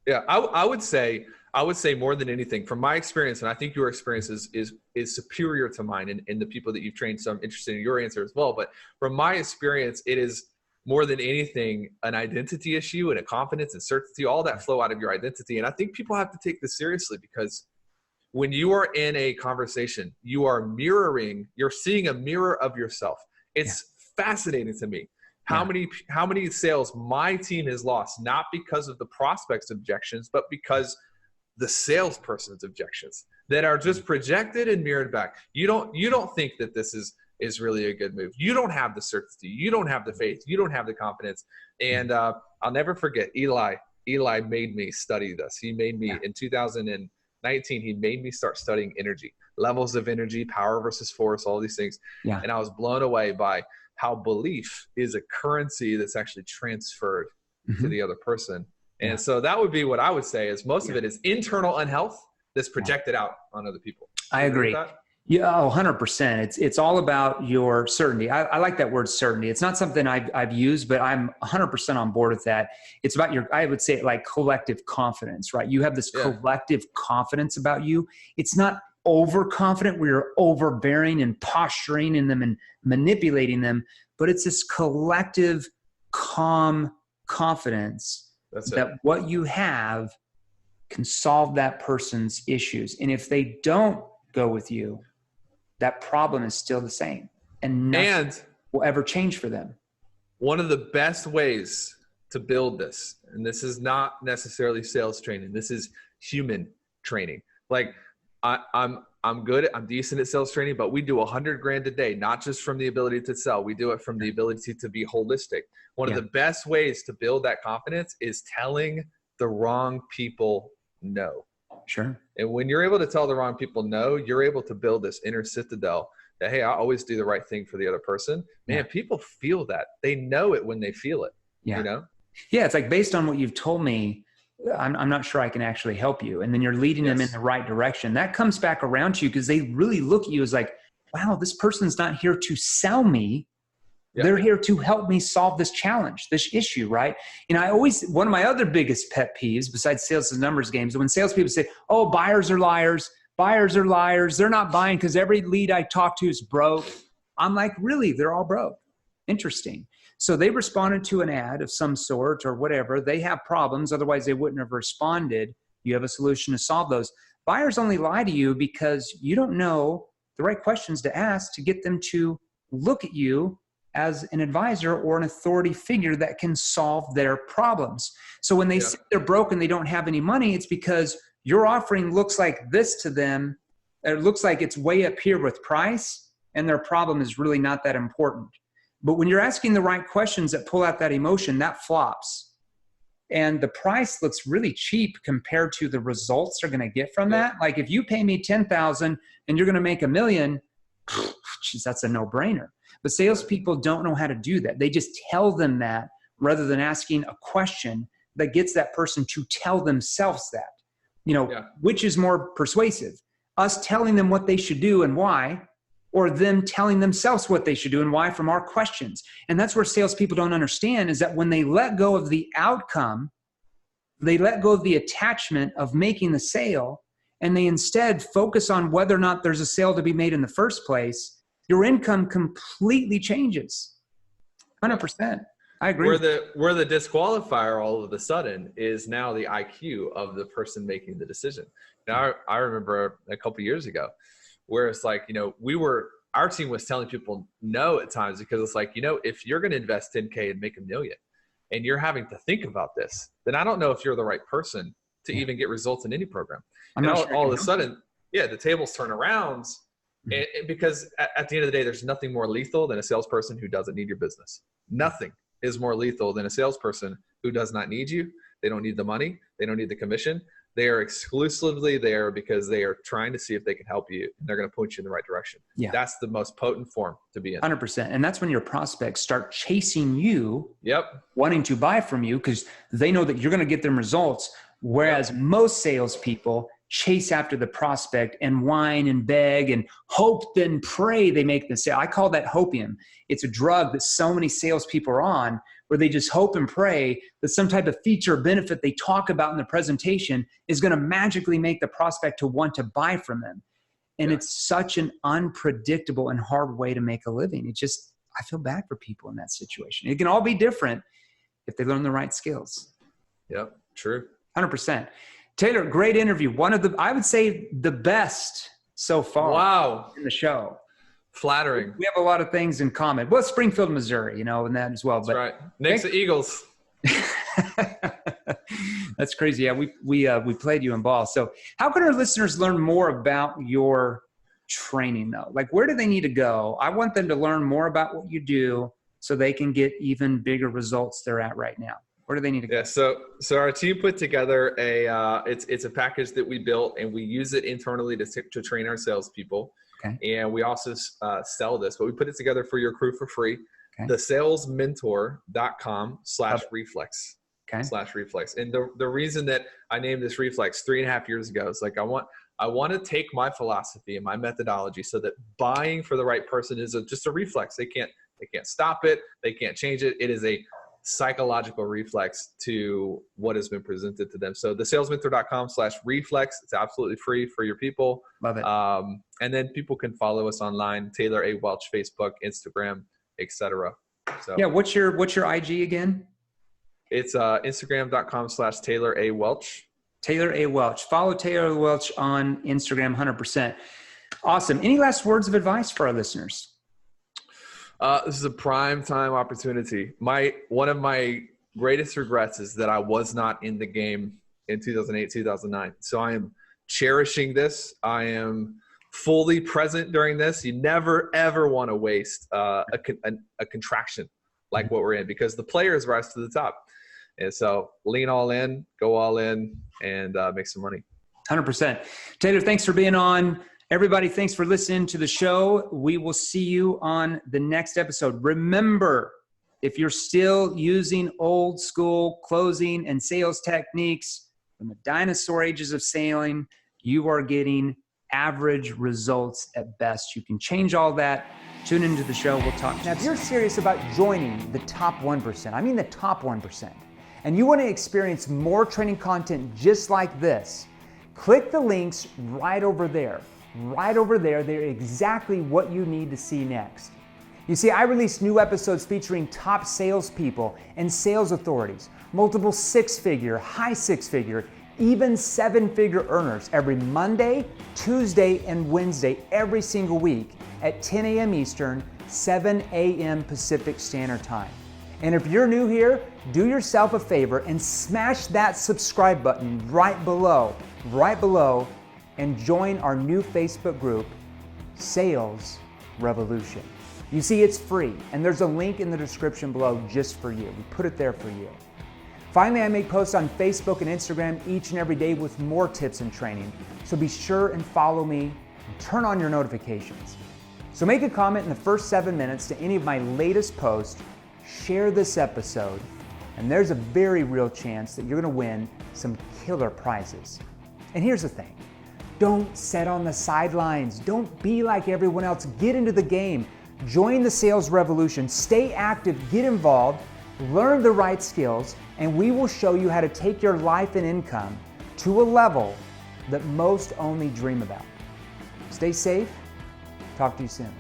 Yeah, I would say more than anything, from my experience, and I think your experience is superior to mine and the people that you've trained. So I'm interested in your answer as well. But from my experience, it is more than anything an identity issue and a confidence and certainty, all that flow out of your identity. And I think people have to take this seriously, because when you are in a conversation, you're seeing a mirror of yourself. It's fascinating to me how many sales my team has lost, not because of the prospect's objections, but because the salesperson's objections that are just projected and mirrored back. You don't think that this is really a good move. You don't have the certainty. You don't have the faith. You don't have the confidence. And I'll never forget Eli. Eli made me study this. He made me in 2019. He made me start studying energy, levels of energy, power versus force, all these things. Yeah. And I was blown away by how belief is a currency that's actually transferred to the other person. And so that would be what I would say is most of it is internal unhealth that's projected out on other people. I agree. Yeah, 100%. It's all about your certainty. I like that word certainty. It's not something I've used, but I'm 100% on board with that. It's about I would say like collective confidence, right? You have this collective confidence about you. It's not overconfident where you're overbearing and posturing in them and manipulating them, but it's this collective calm confidence that what you have can solve that person's issues. And if they don't go with you, that problem is still the same, and nothing will ever change for them. One of the best ways to build this, and this is not necessarily sales training, this is human training. Like I'm good, I'm decent at sales training, but we do $100,000 a day, not just from the ability to sell. We do it from the ability to be holistic. One of the best ways to build that confidence is telling the wrong people no. Sure. And when you're able to tell the wrong people no, you're able to build this inner citadel that, hey, I always do the right thing for the other person. Man, people feel that. They know it when they feel it. Yeah. You know? Yeah. It's like, based on what you've told me, I'm not sure I can actually help you. And then you're leading them in the right direction. That comes back around to you because they really look at you as like, wow, this person's not here to sell me. They're here to help me solve this challenge, this issue, right? And one of my other biggest pet peeves besides sales and numbers games, when salespeople say, oh, buyers are liars, they're not buying because every lead I talk to is broke. I'm like, really? They're all broke. Interesting. So they responded to an ad of some sort or whatever. They have problems. Otherwise, they wouldn't have responded. You have a solution to solve those. Buyers only lie to you because you don't know the right questions to ask to get them to look at you as an advisor or an authority figure that can solve their problems. So when they say they're broke and they don't have any money, it's because your offering looks like this to them. It looks like it's way up here with price, and their problem is really not that important. But when you're asking the right questions that pull out that emotion, that flops. And the price looks really cheap compared to the results they're going to get from that. Like if you pay me $10,000 and you're going to make $1 million, geez, that's a no-brainer. But salespeople don't know how to do that. They just tell them that rather than asking a question that gets that person to tell themselves that. Which is more persuasive? Us telling them what they should do and why, or them telling themselves what they should do and why from our questions. And that's where salespeople don't understand, is that when they let go of the outcome, they let go of the attachment of making the sale, and they instead focus on whether or not there's a sale to be made in the first place, your income completely changes. 100%. I agree. Where the disqualifier all of a sudden is now the IQ of the person making the decision. Now, I remember a couple of years ago where it's like, our team was telling people no at times because it's like, if you're going to invest $10K and make $1 million and you're having to think about this, then I don't know if you're the right person to even get results in any program. And all of a sudden, the tables turn around. And because at the end of the day, there's nothing more lethal than a salesperson who doesn't need your business. Nothing is more lethal than a salesperson who does not need you. They don't need the money. They don't need the commission. They are exclusively there because they are trying to see if they can help you, and they're going to point you in the right direction. Yeah. That's the most potent form to be in. 100%. And that's when your prospects start chasing you, wanting to buy from you because they know that you're going to get them results. Whereas most salespeople chase after the prospect and whine and beg and hope then pray they make the sale. I call that hopium. It's a drug that so many salespeople are on, where they just hope and pray that some type of feature or benefit they talk about in the presentation is going to magically make the prospect to want to buy from them. And it's such an unpredictable and hard way to make a living. I feel bad for people in that situation. It can all be different if they learn the right skills. Yep, true. 100%. Taylor, great interview. I would say the best so far in the show. Flattering. We have a lot of things in common. Well, Springfield, Missouri, and that as well. That's right. Next to Eagles. That's crazy. Yeah, we played you in ball. So how can our listeners learn more about your training though? Like, where do they need to go? I want them to learn more about what you do so they can get even bigger results they're at right now. Where do they need to go? Yeah, so our team put together it's a package that we built, and we use it internally to train our salespeople. Okay. And we also sell this, but we put it together for your crew for free. Okay. The salesmentor.com/reflex. Okay. /reflex. And the reason that I named this Reflex 3.5 years ago is like, I want to take my philosophy and my methodology so that buying for the right person is just a reflex. They can't stop it. They can't change it. It is a psychological reflex to what has been presented to them. So the salesmentor.com/reflex, it's absolutely free for your people. Love it. And then people can follow us online, Taylor A. Welch, Facebook, Instagram, etc. So yeah. What's your IG again? It's Instagram.com/Taylor A. Welch. Taylor A. Welch. Follow Taylor Welch on Instagram, 100%. Awesome. Any last words of advice for our listeners? This is a prime time opportunity. One of my greatest regrets is that I was not in the game in 2008, 2009. So I am cherishing this. I am fully present during this. You never, ever want to waste a contraction like what we're in, because the players rise to the top. And so lean all in, go all in, and make some money. 100%. Taylor, thanks for being on. Everybody, thanks for listening to the show. We will see you on the next episode. Remember, if you're still using old school closing and sales techniques from the dinosaur ages of selling, you are getting average results at best. You can change all that. Tune into the show. We'll talk. Now, if you're serious about joining the top 1%, I mean the top 1%, and you want to experience more training content just like this, click the links right over there. Right over there, they're exactly what you need to see next. You see, I release new episodes featuring top salespeople and sales authorities, multiple six-figure, high six-figure, even seven-figure earners every Monday, Tuesday, and Wednesday every single week at 10 a.m. Eastern, 7 a.m. Pacific Standard Time. And if you're new here, do yourself a favor and smash that subscribe button right below, and join our new Facebook group, Sales Revolution. You see, it's free, and there's a link in the description below just for you. We put it there for you. Finally, I make posts on Facebook and Instagram each and every day with more tips and training, so be sure and follow me and turn on your notifications. So make a comment in the first 7 minutes to any of my latest posts, share this episode, and there's a very real chance that you're gonna win some killer prizes. And here's the thing. Don't sit on the sidelines. Don't be like everyone else. Get into the game. Join the sales revolution. Stay active, get involved, learn the right skills, and we will show you how to take your life and income to a level that most only dream about. Stay safe. Talk to you soon.